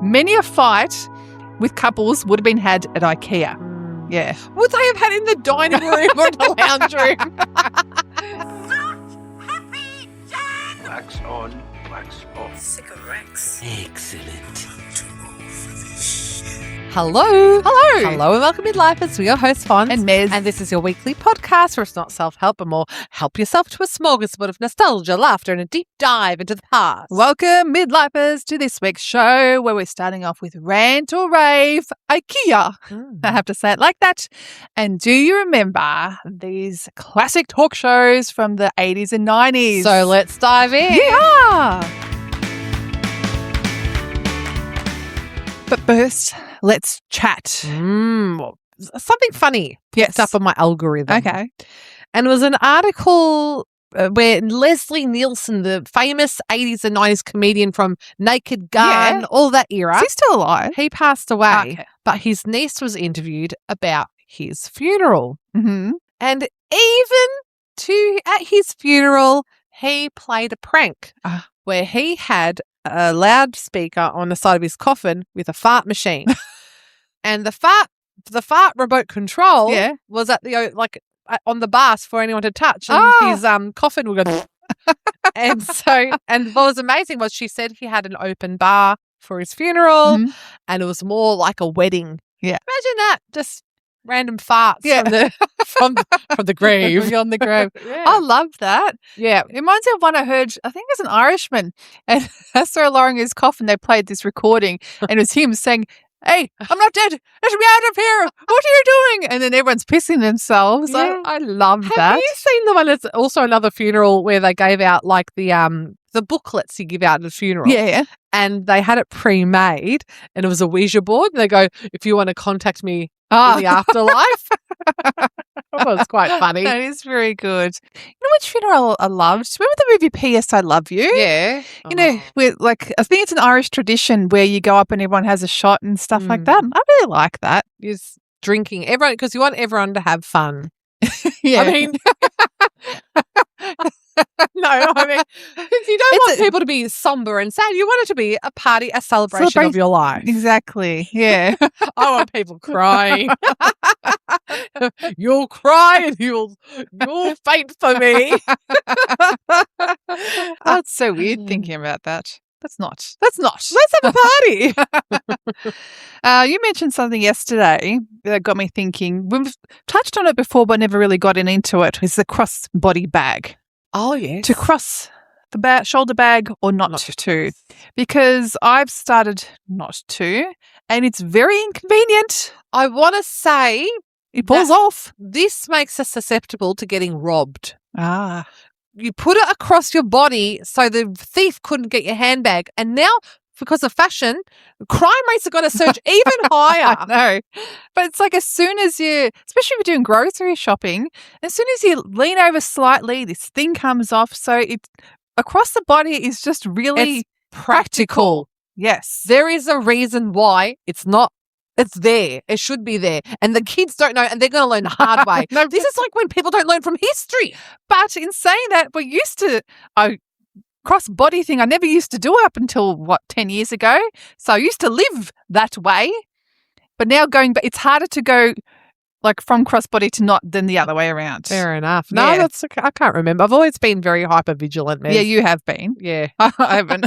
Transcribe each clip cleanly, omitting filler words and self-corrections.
Many a fight with couples would have been had at Ikea. Yeah. Would they have had it in the dining room or the lounge room? Wax on, wax off. Cigarettes. Excellent. Hello. Hello. Hello and welcome Midlifers. We're your hosts, Fon. And Mez. And this is your weekly podcast where it's not self-help, but more help yourself to a smorgasbord of nostalgia, laughter, and a deep dive into the past. Welcome, Midlifers, to this week's show where we're starting off with Rant or Rave, Ikea. I have to say it like that. And do you remember these classic talk shows from the 80s and 90s? So let's dive in. Yeah. But first, let's chat. Something funny Yes. popped up on my algorithm. Okay. And it was an article where Leslie Nielsen, the famous 80s and 90s comedian from Naked Gun, Yeah. all that era, Is he still alive? he passed away. Okay. But his niece was interviewed about his funeral. Mm-hmm. And even at his funeral, he played a prank where he had a loudspeaker on the side of his coffin with a fart machine. And the fart remote control Yeah. was at the on the bars for anyone to touch, and Oh. his coffin would go. and what was amazing was she said he had an open bar for his funeral, Mhm. and it was more like a wedding. Yeah. Imagine that, just random farts Yeah. from the grave. On the grave. Yeah. I love that. Yeah. It reminds me of one I heard, I think it was an Irishman, and as they're lowering his coffin, they played this recording, and it was him saying, "Hey, I'm not dead. Let me out of here. What are you doing?" And then everyone's pissing themselves. Yeah. I love Have that. you seen the one that's also another funeral where they gave out like the booklets you give out at a funeral? Yeah. And they had it pre-made, and it was a Ouija board. And they go, "If you want to contact me in the afterlife." That was quite funny. That is very good. You know which funeral I loved? Remember the movie P.S. I Love You? Yeah. You know, with I think it's an Irish tradition where you go up and everyone has a shot and stuff like that. I really like that. Is drinking everyone because you want everyone to have fun. Yeah. I mean, no, I mean, you don't want people to be somber and sad. You want it to be a party, a celebration of your life. Exactly. Yeah. I want people crying. You'll cry and you'll faint for me. Oh, it's so weird thinking about that. That's not. Let's have a party. You mentioned something yesterday that got me thinking. We've touched on it before, but never really gotten into it. Is the crossbody bag. Oh, yes. To cross the shoulder bag or not to. Because I've started not to, and it's very inconvenient. I want to say It pulls off. this makes us susceptible to getting robbed. Ah. You put it across your body so the thief couldn't get your handbag. And now, because of fashion, crime rates are going to surge even higher. I know. But it's like as soon as you, especially if you're doing grocery shopping, as soon as you lean over slightly, this thing comes off. So it across the body is just really It's practical. Yes. There is a reason why it's not. It's there. It should be there. And the kids don't know, and they're going to learn the hard way. No, This is like when people don't learn from history. But in saying that, we're used to a cross-body thing. I never used to do it up until, 10 years ago? So I used to live that way. But now going back, it's harder to go like from cross-body to not than the other way around. Fair enough. No, Yeah. that's I can't remember. I've always been very hyper-vigilant, man. Yeah, you have been. Yeah. I haven't.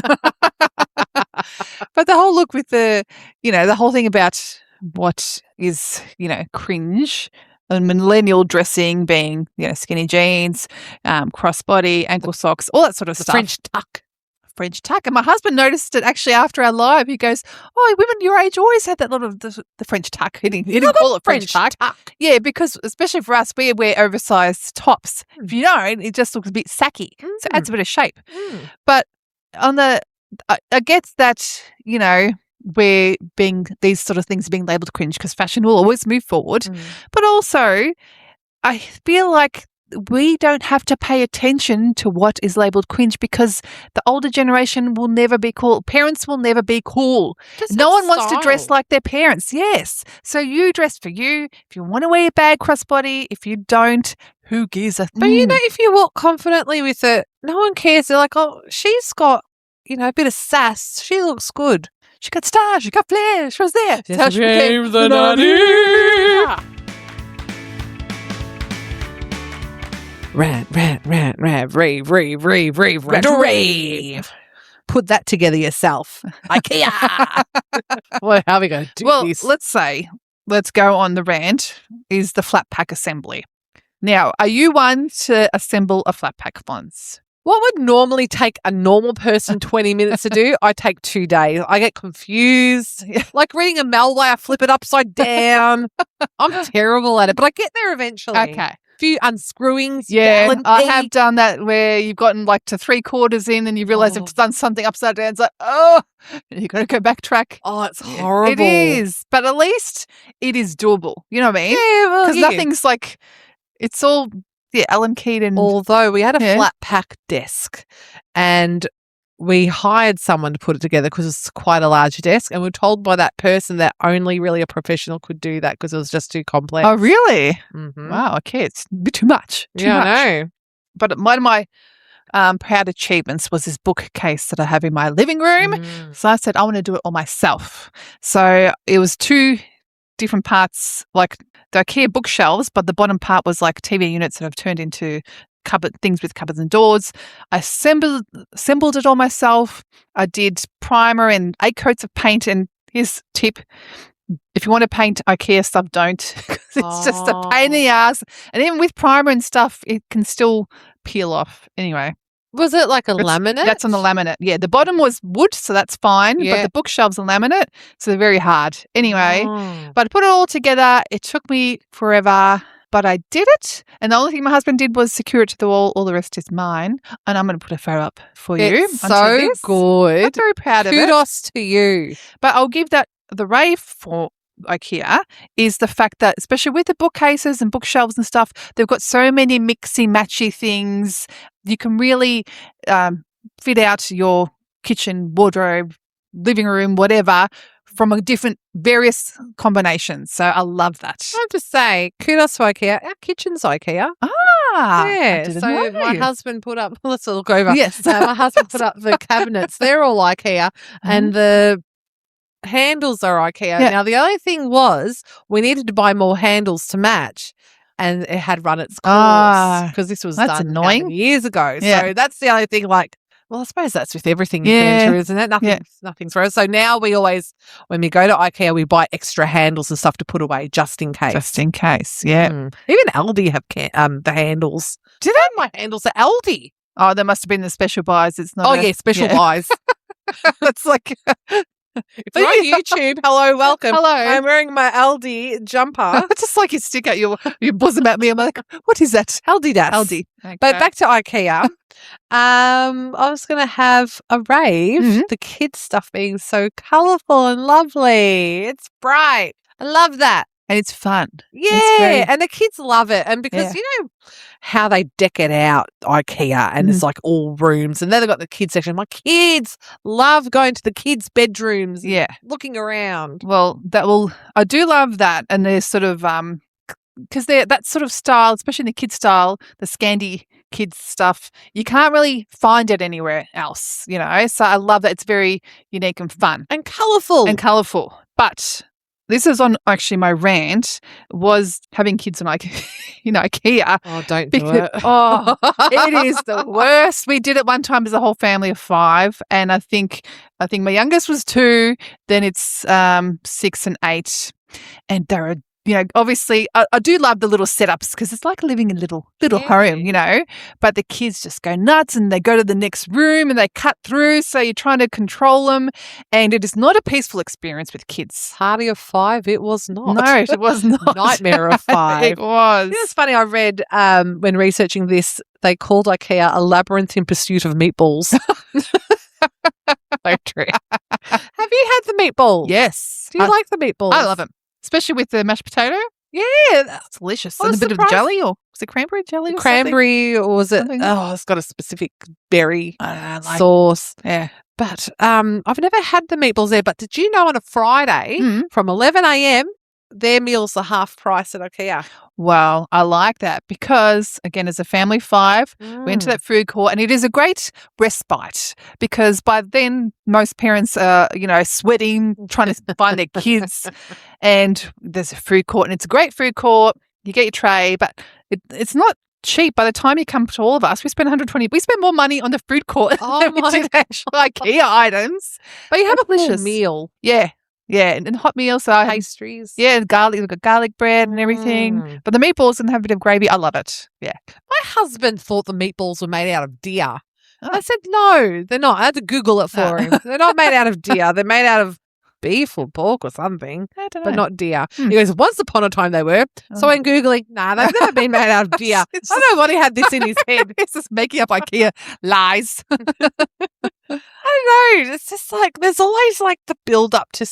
But the whole look with the whole thing about what is, cringe and millennial dressing being, skinny jeans, crossbody, ankle socks, all that sort of The stuff. French tuck. And my husband noticed it actually after our live. He goes, "Oh, women your age always had that lot of the French tuck." He didn't call it French tuck. Yeah, because especially for us, we wear oversized tops. If you don't, it just looks a bit sacky. So it adds a bit of shape. But on the, I get that, we're being, these sort of things are being labelled cringe because fashion will always move forward. But also, I feel like we don't have to pay attention to what is labelled cringe because the older generation will never be cool. Parents will never be cool. No one wants to dress like their parents. Yes. So you dress for you. If you want to wear a bag crossbody, if you don't, who gives a thing? But if you walk confidently with it, no one cares. They're like, "Oh, she's got, a bit of sass. She looks good." She got stars. She got flair. She was there. Yes, So she became the naughty. Rant, rave, rave. Put that together yourself. Ikea. Well, how are we going to do this? Let's go on the rant, is the flatpack assembly. Now, are you one to assemble a flatpack once? What would normally take a normal person 20 minutes to do, I take 2 days. I get confused. Like reading a Melway, I flip it upside down. I'm terrible at it, but I get there eventually. Okay. Few unscrewings. Yeah, I have done that where you've gotten like to 3/4 in and you realise you've done something upside down. It's like, you've got to go backtrack. Oh, it's horrible. It is, but at least it is doable. You know what I mean? Yeah, well, because nothing's like, it's all, Allen keyed and. Although we had a flat pack desk and we hired someone to put it together because it's quite a large desk, and we were told by that person that only really a professional could do that because it was just too complex. Oh, really? Mm-hmm. Wow, okay. It's a bit too much. Too much. I know. But one of my proud achievements was this bookcase that I have in my living room. So I said, I want to do it all myself. So it was 2 different parts, like the Ikea bookshelves, but the bottom part was like TV units that I've turned into things with cupboards and doors. I assembled it all myself. I did primer and 8 coats of paint. And here's a tip: if you want to paint IKEA stuff, don't. It's just a pain in the ass. And even with primer and stuff, it can still peel off. Anyway. Was it like a laminate? That's on the laminate. Yeah, the bottom was wood, so that's fine. Yeah. But the bookshelves are laminate, so they're very hard. Anyway, but I put it all together. It took me forever, but I did it. And the only thing my husband did was secure it to the wall. All the rest is mine. And I'm going to put a photo up for you. It's so good. I'm very proud of it. Kudos to you. But I'll give that the rave for IKEA is the fact that, especially with the bookcases and bookshelves and stuff, they've got so many mixy-matchy things. You can really fit out your kitchen, wardrobe, living room, whatever, from a different various combinations. So I love that. I have to say, kudos to IKEA. Our kitchen's IKEA. Yeah. So my husband put up, let's look over. Yes. My husband put up the cabinets. They're all IKEA. And the handles are IKEA. Yeah. Now, the only thing was we needed to buy more handles to match, and it had run its course because this was done annoying. Years ago. Yeah. So that's the only thing, like, well, I suppose that's with everything in furniture, isn't it? Nothing's for us. So now we always, when we go to IKEA, we buy extra handles and stuff to put away just in case. Just in case, yeah. Even Aldi have the handles. Did I have my handles at Aldi? Oh, there must have been the special buys. It's not. Special buys. It's like. If you're on YouTube, hello, welcome. Hello. I'm wearing my Aldi jumper. It's just like you stick out your bosom at me. I'm like, what is that? Aldi das. Aldi. Okay. But back to IKEA. I was going to have a rave. The kids' stuff being so colourful and lovely. It's bright. I love that. And it's fun. Yeah, and the kids love it. And because you know how they deck it out, IKEA, and it's like all rooms. And then they've got the kids section. My kids love going to the kids' bedrooms and looking around. Well, I do love that. And they're sort of, because they're that sort of style, especially in the kids' style, the Scandi kids stuff, you can't really find it anywhere else, you know. So I love that. It's very unique and fun. And colourful. But this is on actually my rant was having kids on IKEA. Oh, don't do it. Oh, it is the worst. We did it one time as a whole family of 5, and I think my youngest was 2. Then it's 6 and 8, and there are. You know, obviously, I do love the little setups because it's like living in a little home, you know. But the kids just go nuts and they go to the next room and they cut through. So you're trying to control them, and it is not a peaceful experience with kids. Party of 5, it was not. No, it was not. Nightmare of 5. It was. It's funny. I read when researching this, they called IKEA a labyrinth in pursuit of meatballs. So true. Have you had the meatballs? Yes. Do you like the meatballs? I love them. Especially with the mashed potato. Yeah. That's delicious. And a bit of jelly, or was it cranberry jelly? Cranberry, or was it? Something? Oh, it's got a specific berry like sauce. Yeah. But I've never had the meatballs there. But did you know on a Friday from 11 a.m. their meals are half price at Ikea. Well, I like that because, again, as a family of 5, we enter that food court and it is a great respite because by then most parents are, sweating, trying to find their kids and there's a food court and it's a great food court. You get your tray, but it's not cheap. By the time you come to all of us, we spend $120. We spend more money on the food court than we did actual Ikea items. But you have a full Delicious. meal. Yeah. Yeah, and hot meals. So Pastries. we've got garlic bread and everything. But the meatballs and have a bit of gravy. I love it. Yeah. My husband thought the meatballs were made out of deer. And I said, no, they're not. I had to Google it for him. They're not made out of deer. They're made out of beef or pork or something, I don't know. but not deer. He goes, once upon a time they were. So I'm Googling, they've never been made out of deer. I don't know what he had this in his head. It's just making up Ikea lies. I don't know. It's just like, there's always like the build up to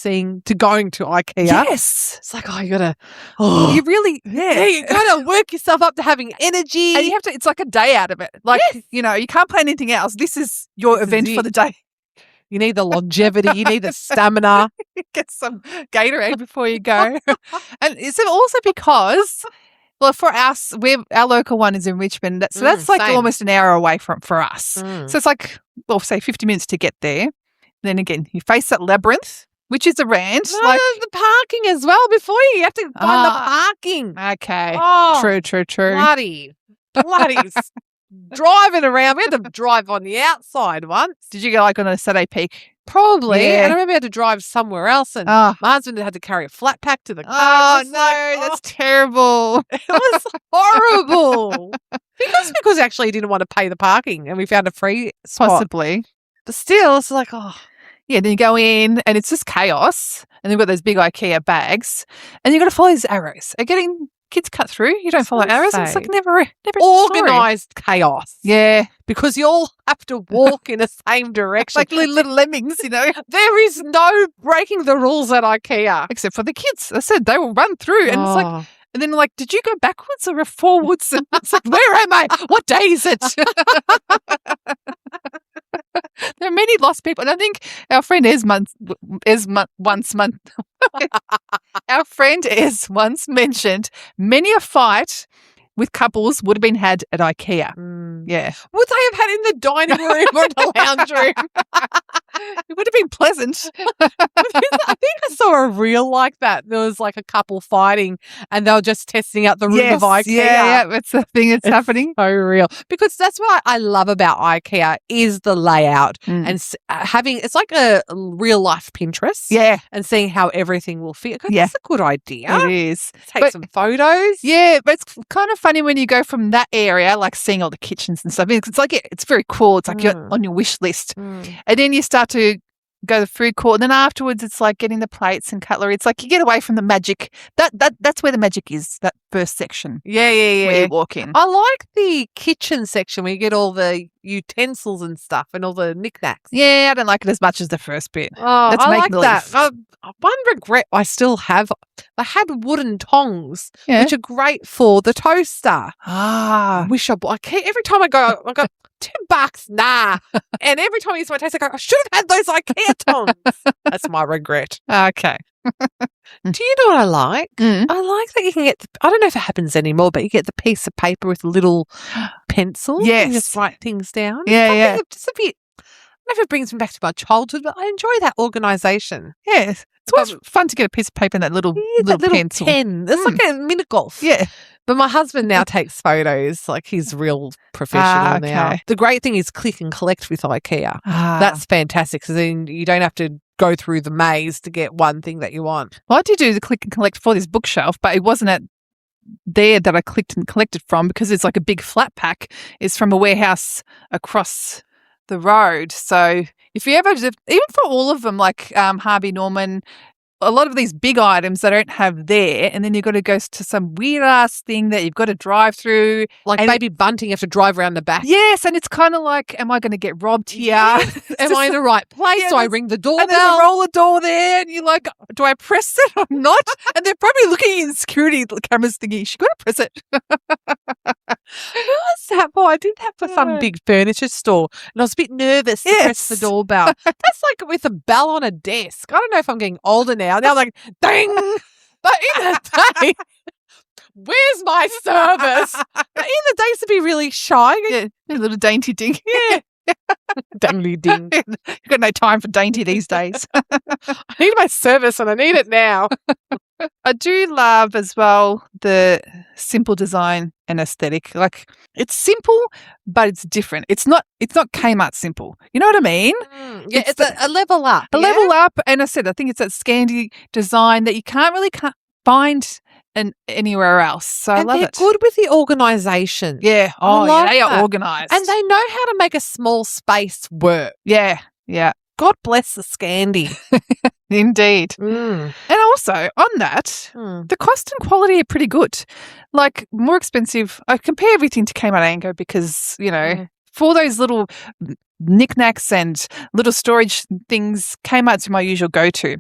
going to Ikea. Yes. It's like, you gotta, You really, you gotta work yourself up to having energy. And you have to, it's like a day out of it. Like, you can't plan anything else. This is your event for the day. You need the longevity. You need the stamina. Get some Gatorade before you go. And is it also because, well, for us, our local one is in Richmond. So that's like same. almost an hour away for us. So it's like, well, say 50 minutes to get there. Then again, you face that labyrinth, which is a rant. No, there's the parking as well before you have to find the parking. Okay. Oh, True. Bloody driving around. We had to drive on the outside once. Did you go like on a Saturday peak? Probably. Yeah. And I remember I had to drive somewhere else and Oh, my husband had to carry a flat pack to the car. no, that's terrible. It was horrible. because actually he didn't want to pay the parking and we found a free spot. Possibly. But still, it's like, Yeah, then you go in and it's just chaos. And you've got those big IKEA bags and you've got to follow these arrows. Are getting kids cut through? You don't follow arrows. It's like never organised chaos. Yeah. Because you all have to walk in the same direction. Like little lemmings, There is no breaking the rules at IKEA. Except for the kids. I said they will run through and it's like, and then like, did you go backwards or forwards? And it's like, where am I? What day is it? There are many lost people. And I think our friend our friend Ez once mentioned many a fight with couples would have been had at IKEA. Yeah. Would they have had in the dining room or the lounge room? It would have been pleasant. I think I saw a reel like that. There was like a couple fighting and they were just testing out the room of IKEA. Yeah, that's the thing that's happening. So real. Because that's what I love about IKEA is the layout and having, it's like a real life Pinterest. Yeah. And seeing how everything will fit. That's a good idea. It is. Take some photos. Yeah, but it's kind of funny when you go from that area, like seeing all the kitchens and stuff. It's like, it's very cool. It's like you're on your wish list. And then you start to go to the food court. And then afterwards, it's like getting the plates and cutlery. It's like you get away from the magic. That's where the magic is, that first section. Yeah. Where you walk in. I like the kitchen section where you get all the utensils and stuff and all the knickknacks. Yeah, I don't like it as much as the first bit. Oh, That's I like make-believe. that. One regret I still have, I had wooden tongs, which are great for the toaster. I wish every time I go $10, nah. And every time I use my toaster, I go, I should have had those IKEA tongs. That's my regret. Okay. Do you know what I like? Mm. I like that you can get, I don't know if it happens anymore, but you get the piece of paper with a little pencil. Yes. And you just write things down. Yeah. Just a bit, I don't know if it brings me back to my childhood, but I enjoy that organisation. Yes. It's always fun to get a piece of paper and that little pencil. Pen. It's like a mini golf. Yeah. But my husband now takes photos. Like he's real professional now. The great thing is click and collect with IKEA. That's fantastic because then you don't have to go through the maze to get one thing that you want. Well, I did do the click and collect for this bookshelf, but it wasn't at there that I clicked and collected from because it's like a big flat pack. It's from a warehouse across the road. So if you ever, even for all of them, like Harvey Norman, a lot of these big items they don't have there, and then you've got to go to some weird ass thing that you've got to drive through. Like baby bunting, you have to drive around the back. Yes, and it's kind of like, am I going to get robbed here? Yes. Am I in the right place? Yeah, Do I ring the doorbell? And there's a roller door there, and you're like, do I press it or not? And they're probably looking in security cameras thinking, she's got to press it. What was that for? I did that for some big furniture store and I was a bit nervous to press the doorbell. That's like with a bell on a desk. I don't know if I'm getting older now. Now I'm like, ding, But in the day, where's my service? But in the days to be really shy. Yeah, a little dainty ding. Yeah. Dangly ding. You've got no time for dainty these days. I need my service and I need it now. I do love as well the simple design and aesthetic. Like, it's simple, but it's different. It's not Kmart simple. You know what I mean? Yeah, it's a level up. A level up. And I think it's that Scandi design that you can't really find anywhere else. So I love they're it. good with the organisation. Yeah. I Oh, like yeah. They are that. organised. And they know how to make a small space work. Yeah. Yeah. God bless the Scandi. Indeed. Mm. And also, on that, the cost and quality are pretty good. Like, more expensive. I compare everything to Kmart Ango because, for those little knickknacks and little storage things, Kmart's my usual go-to.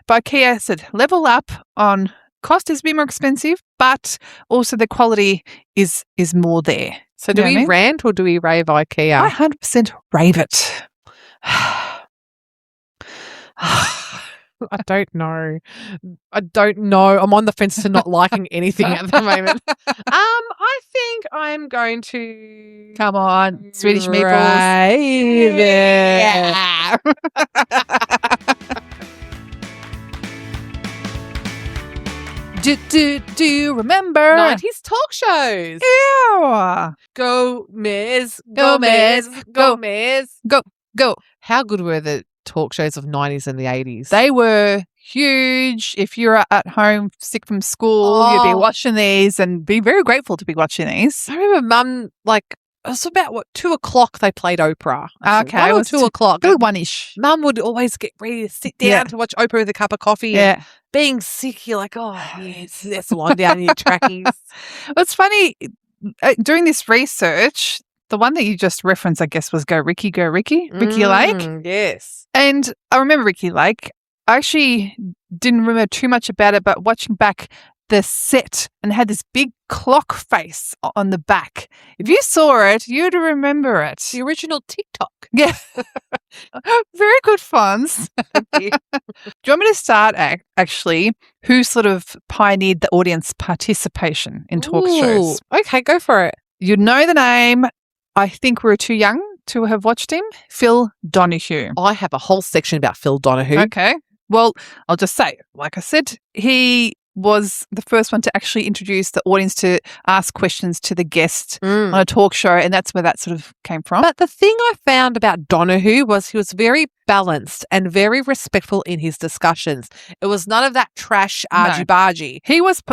But Ikea said level up on cost is a bit more expensive, but also the quality is more there. So do we rant or do we rave IKEA? I 100% rave it. I don't know. I'm on the fence to not liking anything at the moment. I think I'm going to Come on, Swedish meatballs. Rave it. Yeah. Do you remember 90s talk shows? Ew. Gomez. Go. How good were the talk shows of 90s and the 80s? They were huge. If you're at home sick from school, you'd be watching these and be very grateful to be watching these. I remember Mum, it was about 2 o'clock they played Oprah. Okay. It was 2 o'clock. Really one-ish. Mum would always get ready to sit down to watch Oprah with a cup of coffee. Yeah. And being sick, you're like, oh, yes, let's wind down your trackies. It's funny, doing this research, the one that you just referenced, I guess, was Go Ricky, Ricky Lake. Yes. And I remember Ricky Lake. I actually didn't remember too much about it, but watching back the set and had this big clock face on the back. If you saw it, you'd remember it. The original TikTok. Yeah. Very good funs. Thank you. Do you want me to start actually who sort of pioneered the audience participation in talk shows? Okay, go for it. You know the name. I think we're too young to have watched him. Phil Donahue. I have a whole section about Phil Donahue. Okay. Well, I'll just say, like I said, he was the first one to actually introduce the audience to ask questions to the guest on a talk show, and that's where that sort of came from. But the thing I found about Donahue was he was very balanced and very respectful in his discussions. It was none of that trash argy-bargy. He was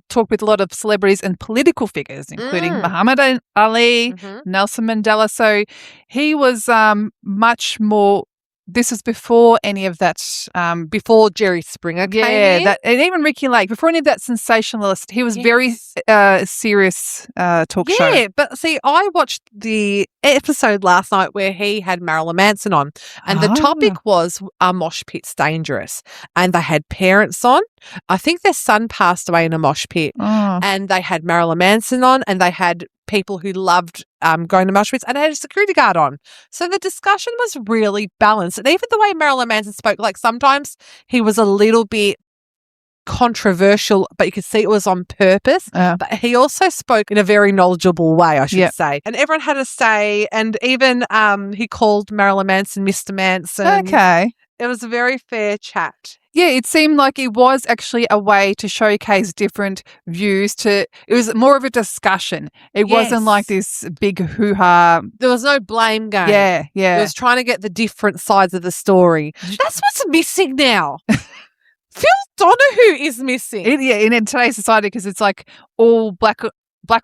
talked with a lot of celebrities and political figures, including Muhammad Ali, Nelson Mandela. So he was much more. This was before any of that. Before Jerry Springer came in. And even Ricky Lake. Before any of that sensationalist, he was very serious talk show. Yeah, but see, I watched the episode last night where he had Marilyn Manson on, and the topic was, are mosh pits dangerous? And they had parents on. I think their son passed away in a mosh pit, and they had Marilyn Manson on, and they had people who loved going to mosh pits, and they had a security guard on. So the discussion was really balanced. And even the way Marilyn Manson spoke, like sometimes he was a little bit controversial, but you could see it was on purpose. But he also spoke in a very knowledgeable way, I should say. And everyone had a say, and even he called Marilyn Manson Mr. Manson. Okay. It was a very fair chat. Yeah, it seemed like it was actually a way to showcase different views. It was more of a discussion. It wasn't like this big hoo-ha. There was no blame game. Yeah. It was trying to get the different sides of the story. That's what's missing now. Phil Donahue is missing. In today's society, because it's like all black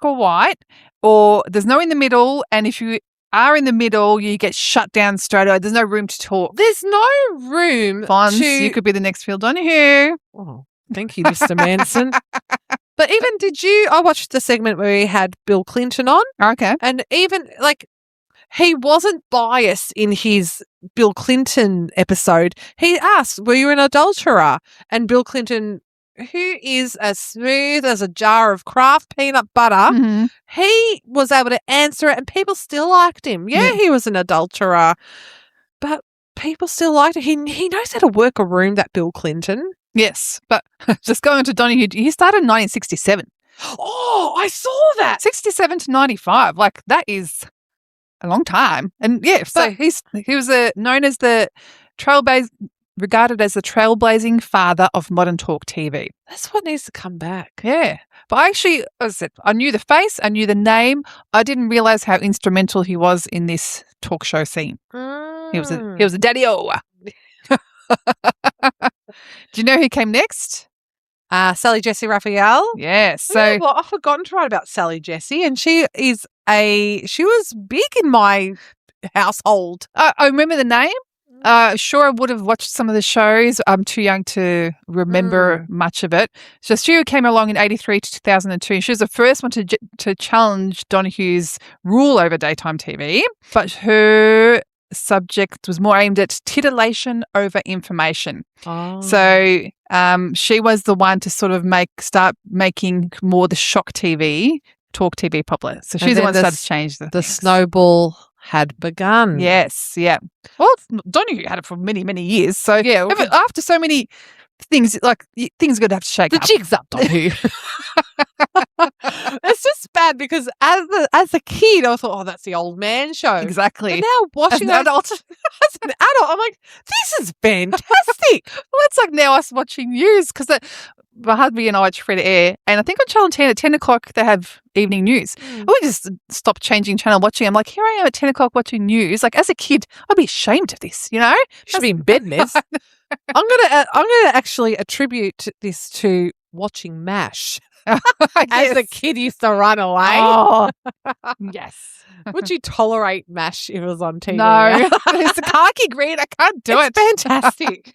or white, or there's no in the middle, and if you are in the middle, you get shut down straight away. There's no room to talk. There's no room Fonz, you could be the next Phil Donahue. Oh, thank you, Mr. Manson. But even I watched the segment where he had Bill Clinton on. Okay. And even he wasn't biased in his Bill Clinton episode. He asked, were you an adulterer? And Bill Clinton, who is as smooth as a jar of Kraft peanut butter, he was able to answer it, and people still liked him. Yeah, he was an adulterer, but people still liked him. He knows how to work a room, that Bill Clinton. Yes, but just going on to Donahue, he started in 1967. Oh, I saw that. 67 to 95. Like, that is a long time. And yeah, so he was known as regarded as the trailblazing father of modern talk TV. That's what needs to come back. Yeah. But as I said, I knew the face, I knew the name. I didn't realize how instrumental he was in this talk show scene. He was a daddy-o. Do you know who came next? Sally Jessy Raphael. Yes. So well, I've forgotten to write about Sally Jessy, and she was big in my household. I remember the name. Sure, I would have watched some of the shows. I'm too young to remember much of it. So she came along in 1983 to 2002. She was the first one to challenge Donahue's rule over daytime TV, but her subject was more aimed at titillation over information. Oh. So she was the one to sort of start making more the shock TV, talk TV popular. So she's the one that started to change the things. Snowball had begun. Yes, yeah. Well, Donahue had it for many, many years. So yeah, after so many things, like things are going to have to shake the up. jig's up, Donahue. It's just bad because as a kid, I thought, that's the old man show. Exactly. And now watching as an adult, I'm like, this is fantastic. Well, it's like now us watching news because my husband and I watch free to air, and I think on Channel 10 at 10 o'clock they have evening news. We just stopped changing channel watching. I'm like, here I am at 10 o'clock watching news. Like as a kid, I'd be ashamed of this, you know? Should be in bed, miss. I'm gonna actually attribute this to watching MASH. As a kid used to run away. Oh, yes. Would you tolerate MASH if it was on TV? No. It's the khaki green. I can't do it. Fantastic.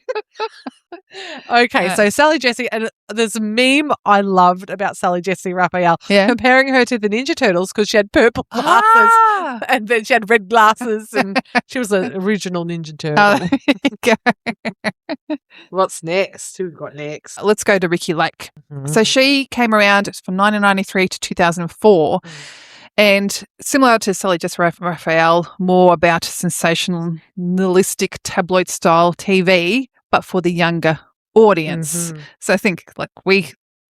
Okay, so Sally Jessy, and there's a meme I loved about Sally Jessy Raphael comparing her to the Ninja Turtles because she had purple glasses and then she had red glasses and she was an original Ninja Turtle. What's next? Who we got next? Let's go to Ricki Lake. So she came around from 1993 to 2004. And similar to Sally Jessy Raphael, more about sensationalistic tabloid-style TV, but for the younger audience. So I think we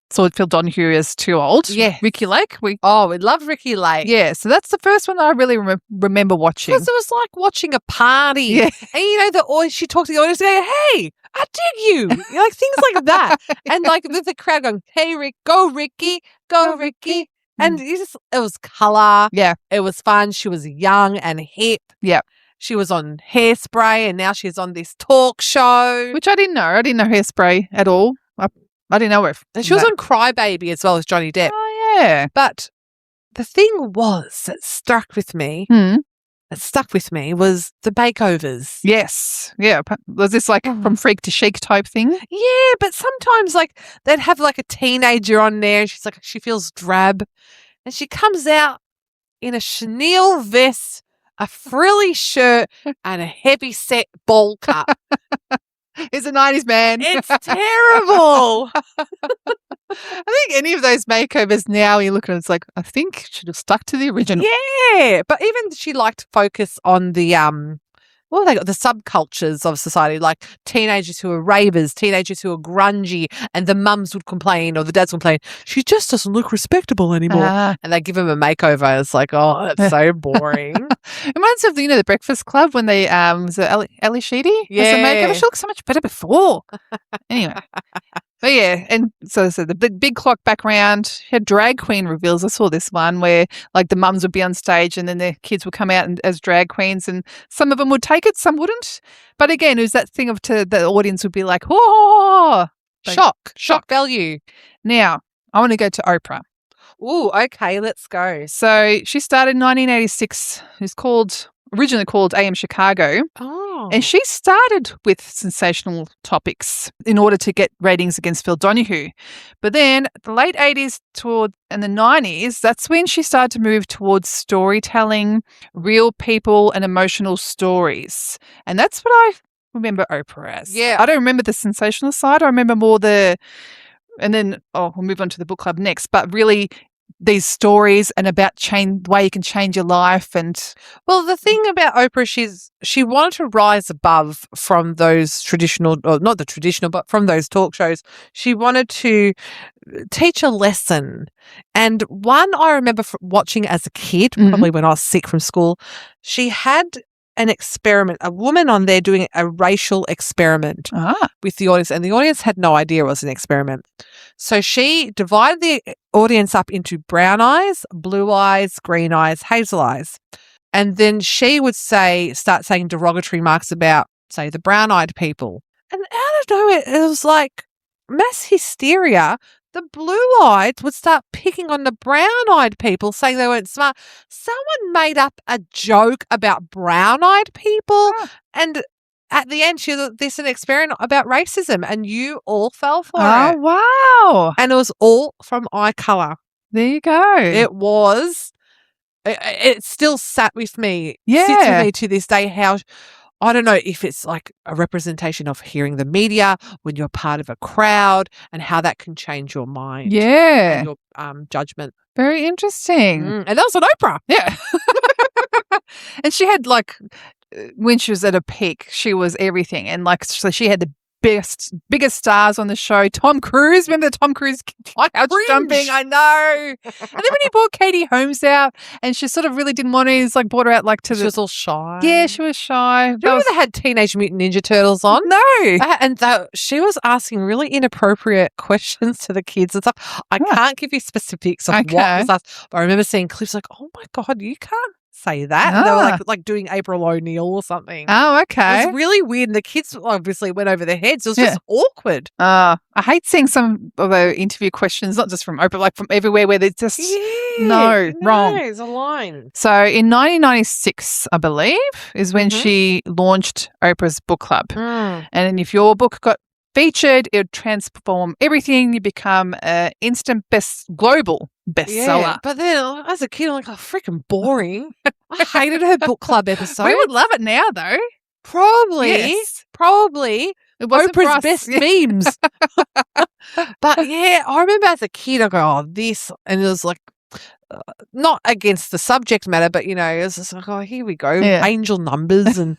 saw Phil Donahue as too old. Yeah. Ricki Lake. We love Ricki Lake. Yeah, so that's the first one that I really remember watching. Because it was like watching a party. Yeah. And she talked to the audience going, hey, I dig you. Like things like that. And like with the crowd going, hey, Rick, go Ricki, go Ricki. And it was colour. Yeah. It was fun. She was young and hip. Yeah. She was on Hairspray and now she's on this talk show. Which I didn't know. I didn't know Hairspray at all. I didn't know her. And she was on Crybaby as well as Johnny Depp. Oh, yeah. But the thing that stuck with me was the makeovers. Yes. Yeah. Was this like from freak to chic type thing? Yeah, but sometimes they'd have a teenager on there and she's she feels drab and she comes out in a chenille vest, a frilly shirt and a heavy set bowl cut. It's a 90s man. It's terrible. I think any of those makeovers now, you look at it, it's like, I think should have stuck to the original. Yeah, but even she liked to focus on the what have they got? The subcultures of society, like teenagers who are ravers, teenagers who are grungy, and the mums would complain or the dads would complain, she just doesn't look respectable anymore. And they give them a makeover. It's like, oh, that's so boring. It reminds me of the Breakfast Club when they was it Ali Sheedy? Yeah. Makeover. She looked so much better before. Anyway. But yeah, and so the big clock background, she had drag queen reveals. I saw this one where the mums would be on stage and then their kids would come out as drag queens and some of them would take it, some wouldn't. But again, it was that thing of the audience would be like, oh, shock value. Now, I want to go to Oprah. Ooh, okay, let's go. So she started in 1986. It was originally called AM Chicago. Oh. And she started with sensational topics in order to get ratings against Phil Donahue. But then the late 80s and the 90s, that's when she started to move towards storytelling, real people and emotional stories. And that's what I remember Oprah as. Yeah. I don't remember the sensational side. I remember more and then we'll move on to the book club next. But really, these stories and about the way you can change your life. And well, the thing about Oprah, she wanted to rise above from those traditional, or not the traditional, but from those talk shows. She wanted to teach a lesson. And one I remember watching as a kid, probably when I was sick from school, she had an experiment, a woman on there doing a racial experiment with the audience, and the audience had no idea it was an experiment. So she divided the audience up into brown eyes, blue eyes, green eyes, hazel eyes. And then she would start saying derogatory remarks about, say, the brown-eyed people. And out of nowhere, it was like mass hysteria. The blue-eyed would start picking on the brown-eyed people, saying they weren't smart. Someone made up a joke about brown-eyed people, and at the end, this is an experiment about racism, and you all fell for it. oh, wow. And it was all from eye colour. There you go. It was. It still sat with me. Yeah. Sits with me to this day. How I don't know if it's like a representation of hearing the media when you're part of a crowd, and how that can change your mind. Yeah. And your judgment. Very interesting. And that was on Oprah. Yeah. And she had when she was at her peak, she was everything. And so she had the biggest stars on the show. Tom Cruise, remember the Tom Cruise couch jumping? I know. And then when he brought Katie Holmes out, and she sort of really didn't want to, he's brought her out She was all shy. Yeah, she was shy. Do you remember they had Teenage Mutant Ninja Turtles on? No. And she was asking really inappropriate questions to the kids and stuff. I can't give you specifics of what was asked, but I remember seeing clips like, oh my God, you can't say that. And they were like doing April O'Neil or something. Oh, okay. It was really weird, and the kids obviously went over their heads. It was just awkward. I hate seeing some of the interview questions, not just from Oprah, like from everywhere, where they're just wrong. It's a line. So in 1996, I believe, is when she launched Oprah's book club. And if your book got featured, it would transform everything. You become an instant global bestseller. Yeah, but then as a kid, I'm like, oh, freaking boring. I hated her book club episode. We would love it now, though. Probably. It wasn't for Oprah's us. best memes. But yeah, I remember as a kid, I go, oh, this, and it was like, not against the subject matter, but it was just like, oh, here we go, angel numbers and.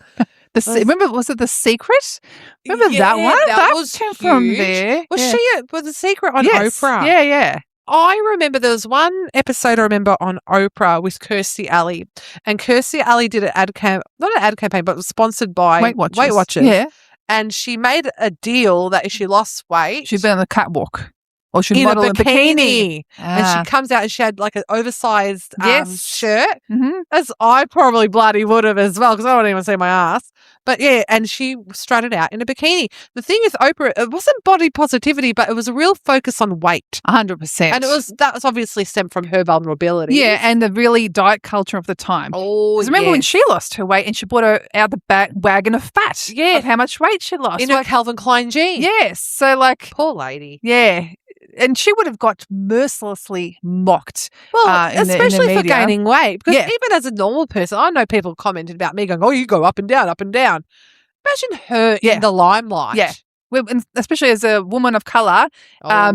Remember, was it The Secret? Remember that one? That was came huge. from there. Was The Secret on Oprah? Yeah, yeah. I remember there was one episode I remember on Oprah with Kirstie Alley, and Kirstie Alley did not an ad campaign, but it was sponsored by Weight Watchers. Yeah. And she made a deal that if she lost weight, she'd be on the catwalk. Or she'd in model a a bikini. And she comes out and she had like an oversized shirt, Mm-hmm. as I probably bloody would have as well, because I don't even see my ass. But yeah, and she strutted out in a bikini. The thing with Oprah, it wasn't body positivity, but it was a real focus on weight. 100%. And that was obviously stemmed from her vulnerability. Yeah, and the really diet culture of the time. Oh, because remember when she lost her weight and she brought her out the wagon of fat? Yeah. Of how much weight she lost. In her Calvin Klein jeans. Yes. So poor lady. Yeah. And she would have got mercilessly mocked. Well, especially in the for gaining weight. Because Yeah. even as a normal person, I know people commented about me going, oh, you go up and down, up and down. Imagine her in the limelight. Yeah. And especially as a woman of colour,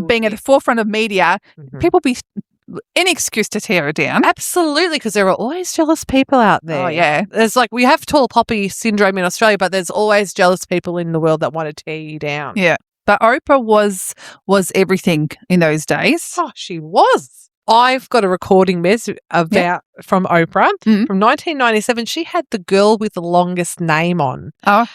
being at the forefront of media, people be any excuse to tear her down. Absolutely, because there are always jealous people out there. Oh, yeah. There's we have tall poppy syndrome in Australia, but there's always jealous people in the world that want to tear you down. Yeah. But Oprah was everything in those days. Oh, she was. I've got a recording from Oprah from 1997. She had the girl with the longest name on. Oh.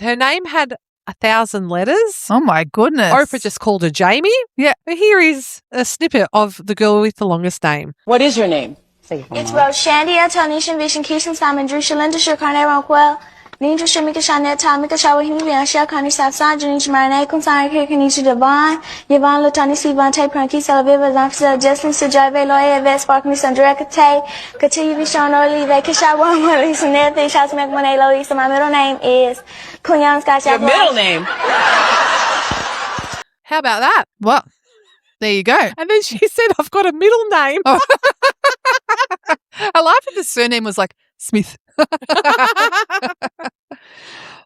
Her name had 1,000 letters. Oh, my goodness. Oprah just called her Jamie. Yeah. But here is a snippet of the girl with the longest name. What is your name? It's Roshandia, Tonishan, Vision, Kishan, Simon, Drusha, Linda, Shurkane, Ronquel, Ninja, Shamika, Shanet, Tamika, Shawa, Hinvi, Shell, Connie, Sapsan, Janich, Marine, Kunsari, Kirkanisha, Devon, Yvonne, Latani, Sivan, Tay, Pranky, Salaviva, Zamfisa, Justin, Sujave, Loya, Ves, Sparkney, Sandreka, Tay, Continue, Vishon, Orly, Vakishawa, Lisa, Nethy, Shots, Macmone, Lisa. My middle name is Kunyan Scott. Your middle name? How about that? Well, there you go. And then she said, I've got a middle name. Oh. I laugh at the surname was like Smith.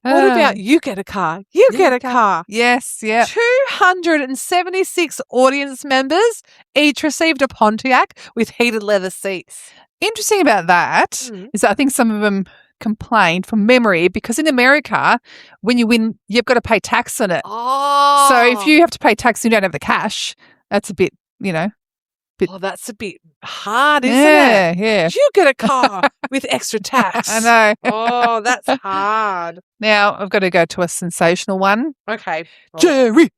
What about you get a car? You get a car. Yes, yeah. 276 audience members each received a Pontiac with heated leather seats. Interesting about that is that I think some of them complained from memory because in America, when you win, you've got to pay tax on it. Oh. So if you have to pay tax and you don't have the cash, that's a bit, that's a bit hard, isn't yeah, it? yeah. You get a car with extra tax. I know. Oh, that's hard. Now I've got to go to a sensational one. Okay. Jerry.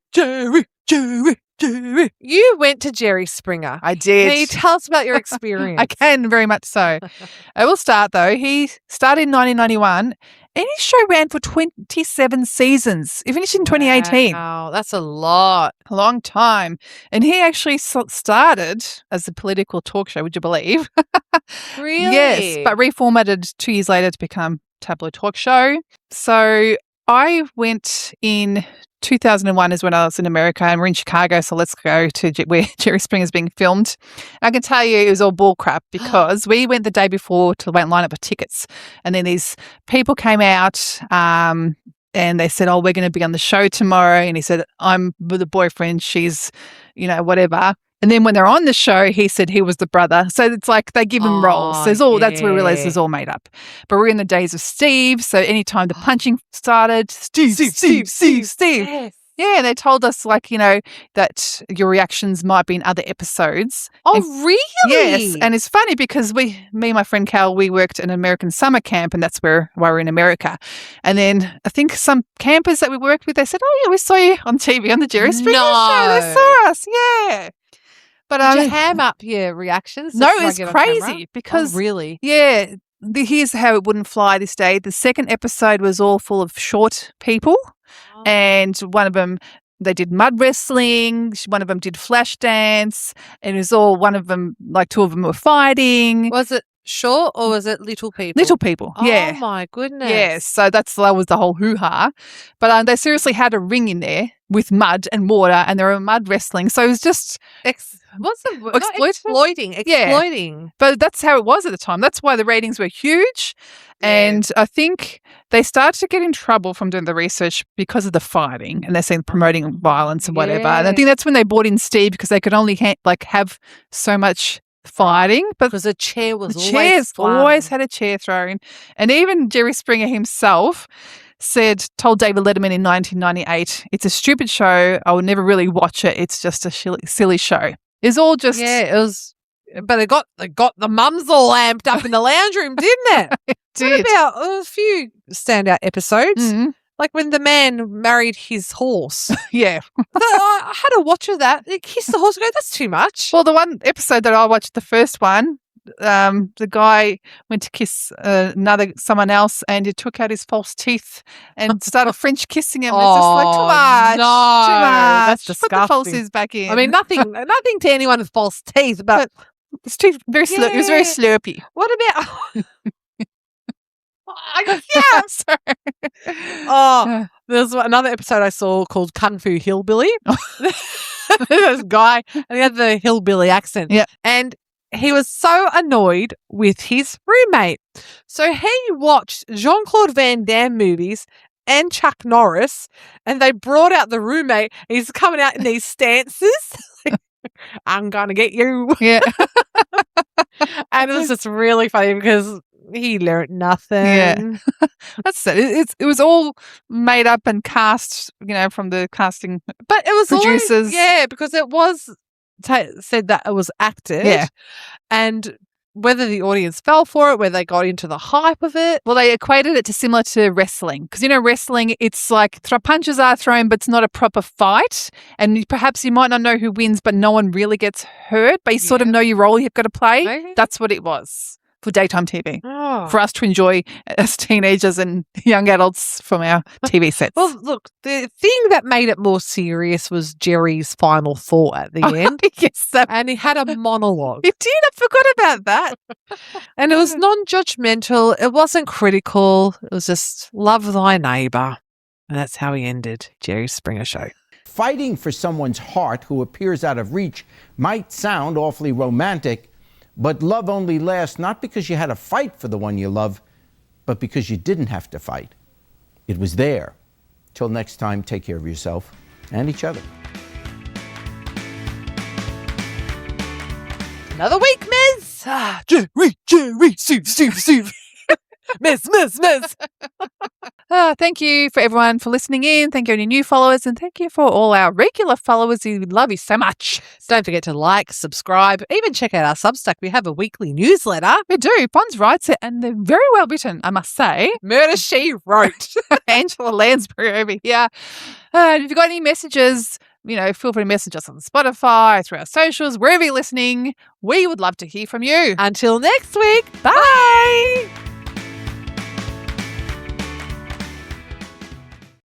You went to Jerry Springer. I did. Can you tell us about your experience? I can, very much so. I will start, though. He started in 1991 and his show ran for 27 seasons. He finished in 2018. Wow, that's a lot. A long time. And he actually started as a political talk show, would you believe? Really? Yes, but reformatted 2 years later to become a tabloid talk show. So I went in 2001 is when I was in America and we're in Chicago, so let's go to where Jerry Springer is being filmed. I can tell you it was all bull crap because we went the day before to wait in line up for tickets, and then these people came out and they said, oh, we're going to be on the show tomorrow, and he said, I'm with a boyfriend, she's, whatever. And then when they're on the show, he said he was the brother. So it's like they give him roles. That's where we realized it's all made up. But we're in the days of Steve. So anytime the punching started, Steve. Yes. Yeah, they told us that your reactions might be in other episodes. Oh, really? Yes. And it's funny because me and my friend Cal, we worked in an American summer camp, and that's why we're in America. And then I think some campers that we worked with, they said, oh, yeah, we saw you on TV on the Jerry Springer show. They saw us. Yeah. But did you ham up your reactions? No, it's crazy because really? Yeah. Here's how it wouldn't fly this day. The second episode was all full of short people. Oh. And one of them, they did mud wrestling. One of them did flash dance. And it was all one of them, like two of them were fighting. Was it short or was it little people? Little people, yeah. Oh, my goodness. Yes, so that was the whole hoo-ha. But they seriously had a ring in there with mud and water, and they were mud wrestling. So it was just what's the word? Exploiting. Exploiting. But that's how it was at the time. That's why the ratings were huge. Yeah. And I think they started to get in trouble from doing the research because of the fighting, and they're saying promoting violence and whatever. And I think that's when they brought in Steve because they could only have so much fighting, but because a chair was always had a chair thrown. And even Jerry Springer himself told David Letterman in 1998, it's a stupid show, I would never really watch it, it's just a silly show. It's all just it was, but they got the mums all amped up in the lounge room, didn't it? It did. What about a few standout episodes? Mm-hmm. Like when the man married his horse. Yeah. I had a watch of that. He kissed the horse and go, that's too much. Well, the one episode that I watched, the first one, the guy went to kiss someone else and he took out his false teeth and started French kissing him. It's just like, too much. No, too much. that's disgusting. Put the falsies back in. I mean, nothing to anyone with false teeth, but it's too, it was very slurpy. What about... I'm sorry. Oh, there's another episode I saw called Kung Fu Hillbilly. This guy, and he had the hillbilly accent. Yeah. And he was so annoyed with his roommate. So he watched Jean-Claude Van Damme movies and Chuck Norris, and they brought out the roommate. He's coming out in these stances. I'm going to get you. Yeah. And it was just really funny because he learned nothing. Yeah. That's it. It was all made up and cast, from the casting but it was producers. Because it was said that it was acted. Yeah. And whether the audience fell for it, whether they got into the hype of it. Well, they equated it to similar to wrestling. Because, wrestling, it's like punches are thrown, but it's not a proper fight. And perhaps you might not know who wins, but no one really gets hurt. But you sort of know your role you've got to play. Maybe. That's what it was for daytime TV. Oh. For us to enjoy as teenagers and young adults from our TV sets. Well, look, the thing that made it more serious was Jerry's final thought at the end. Yes, and he had a monologue. It did. I forgot about that. And it was non-judgmental. It wasn't critical. It was just love thy neighbour. And that's how he ended Jerry Springer Show. Fighting for someone's heart who appears out of reach might sound awfully romantic, but love only lasts not because you had to fight for the one you love, but because you didn't have to fight. It was there. Till next time, take care of yourself and each other. Another week, Ms. Jerry, Sue. Miss. Thank you for everyone for listening in. Thank you any new followers, and thank you for all our regular followers. We love you so much. Don't forget to like, subscribe, even check out our Substack. We have a weekly newsletter. We do. Bonds writes it, and they're very well written, I must say. Murder, She Wrote. Angela Lansbury over here. If you've got any messages, feel free to message us on Spotify, through our socials, wherever you're listening. We would love to hear from you. Until next week. Bye.